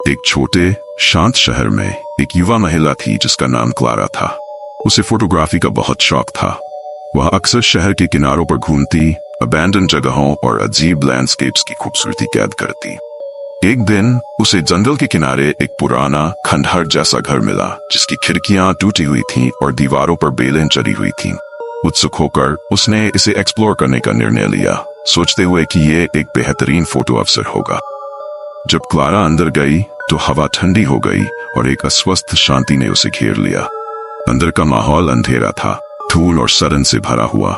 एक छोटे शांत शहर में एक युवा महिला थी जिसका नाम क्लारा था। उसे फोटोग्राफी का बहुत शौक था। वह अक्सर शहर के किनारों पर घूमती, अबैंडन जगहों और अजीब लैंडस्केप्स की खूबसूरती कैद करती। एक दिन उसे जंगल के किनारे एक पुराना खंडहर जैसा घर मिला जिसकी खिड़कियां टूटी हुई थीं और दीवारों पर बेलें चढ़ी हुई थीं। उत्सुक होकर उसने इसे एक्सप्लोर करने का निर्णय लिया, सोचते हुए कि ये एक बेहतरीन फोटो अवसर होगा। जब क्लारा अंदर गई तो हवा ठंडी हो गई और एक अस्वस्थ शांति ने उसे घेर लिया। अंदर का माहौल अंधेरा था, धूल और सड़न से भरा हुआ।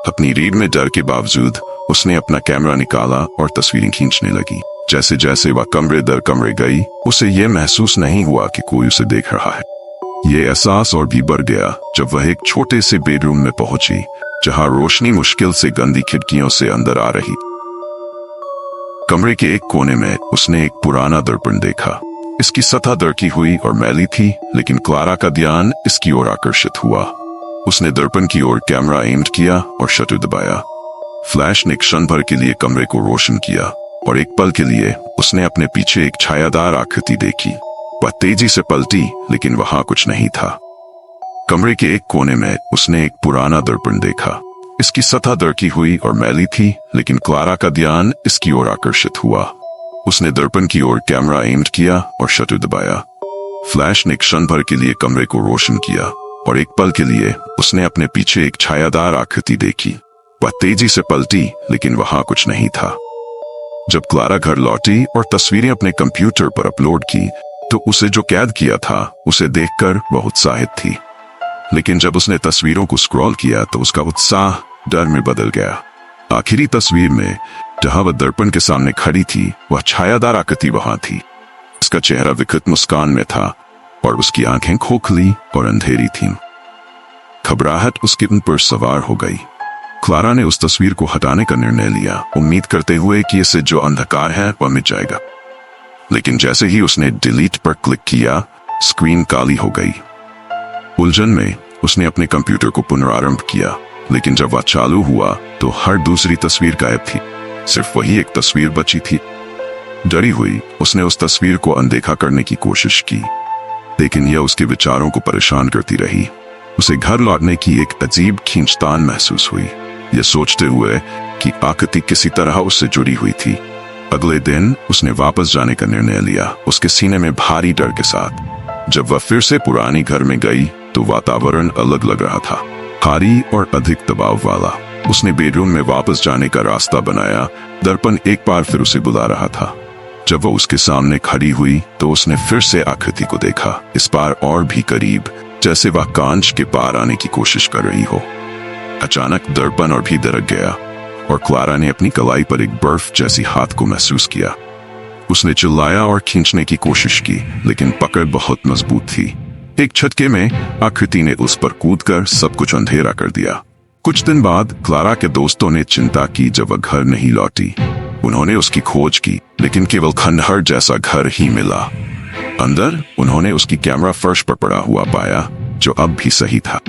अपनी रीढ़ में डर के बावजूद उसने अपना कैमरा निकाला और तस्वीरें खींचने लगी। जैसे जैसे वह कमरे दर कमरे गई, उसे यह महसूस नहीं हुआ कि कोई उसे देख रहा है। ये एहसास और भी बढ़ गया जब वह एक छोटे से बेडरूम में पहुंची जहां रोशनी मुश्किल से गंदी खिड़कियों से अंदर आ रही। कमरे के एक कोने में उसने एक पुराना दर्पण देखा। इसकी सतह दरकी हुई और मैली थी, लेकिन क्लारा का ध्यान इसकी ओर आकर्षित हुआ। उसने दर्पण की ओर कैमरा एम्ड किया और शटर दबाया। फ्लैश ने क्षण भर के लिए कमरे को रोशन किया और एक पल के लिए उसने अपने पीछे एक छायादार आकृति देखी। वह तेजी से पलटी, लेकिन वहां कुछ नहीं था। कमरे के एक कोने में उसने एक पुराना दर्पण देखा। इसकी सतह दरकी हुई और मैली थी, लेकिन क्लारा का ध्यान इसकी ओर आकर्षित हुआ। उसने दर्पण की ओर कैमरा एम्ड किया और शटर दबाया। फ्लैश ने क्षण भर के लिए कमरे को रोशन किया और एक पल के लिए उसने अपने पीछे एक छायादार आकृति देखी। वह तेजी से पलटी, लेकिन वहां कुछ नहीं था। जब क्लारा घर लौटी और तस्वीरें अपने कंप्यूटर पर अपलोड की तो उसे जो कैद किया था उसे देखकर वह उत्साहित थी। लेकिन जब उसने तस्वीरों को स्क्रॉल किया तो उसका उत्साह डर में बदल गया। आखिरी तस्वीर में जहां वह दर्पण के सामने खड़ी थी, वह छायादार आकृति वहां थी। उसका चेहरा विकृत मुस्कान में था और उसकी आंखें खोखली और अंधेरी थीं। घबराहट उसके उन पर सवार हो गई। क्लारा ने उस तस्वीर को हटाने का निर्णय लिया, उम्मीद करते हुए कि इससे जो अंधकार है वह मिट जाएगा। लेकिन जैसे ही उसने डिलीट पर क्लिक किया, स्क्रीन काली हो गई। उलझन में उसने अपने कंप्यूटर को पुनरारंभ किया, लेकिन जब वह चालू हुआ तो हर दूसरी तस्वीर गायब थी। सिर्फ वही एक तस्वीर बची थी। डरी हुई उसने उस तस्वीर को अनदेखा करने की कोशिश की, लेकिन यह उसके विचारों को परेशान करती रही। उसे घर लौटने की एक अजीब खींचतान महसूस हुई, यह सोचते हुए कि आकृति किसी तरह उससे जुड़ी हुई थी। अगले दिन उसने वापस जाने का निर्णय लिया, उसके सीने में भारी डर के साथ। जब वह फिर से पुरानी घर में गई तो वातावरण अलग लग रहा था, भारी और अधिक दबाव वाला। उसने बेडरूम में वापस जाने का रास्ता बनाया। दर्पण एक बार फिर उसे बुला रहा था। जब वह उसके सामने खड़ी हुई तो उसने फिर से आकृति को देखा, इस बार और भी करीब, जैसे वह कांच के पार आने की कोशिश कर रही हो। अचानक दर्पण और भी दरक गया और क्लारा ने अपनी कलाई पर एक बर्फ जैसी हाथ को महसूस किया। उसने चिल्लाया और खींचने की कोशिश की, लेकिन पकड़ बहुत मजबूत थी। एक झटके में आकृति ने उस पर कूदकर सब कुछ अंधेरा कर दिया। कुछ दिन बाद क्लारा के दोस्तों ने चिंता की जब वह घर नहीं लौटी। उन्होंने उसकी खोज की, लेकिन केवल खंडहर जैसा घर ही मिला। अंदर उन्होंने उसकी कैमरा फर्श पर पड़ा हुआ पाया, जो अब भी सही था।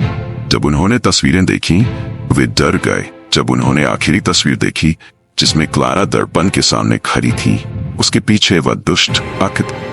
जब उन्होंने तस्वीरें देखी, वे डर गए जब उन्होंने आखिरी तस्वीर देखी जिसमें क्लारा दर्पण के सामने खड़ी थी। उसके पीछे वह दुष्ट आकृति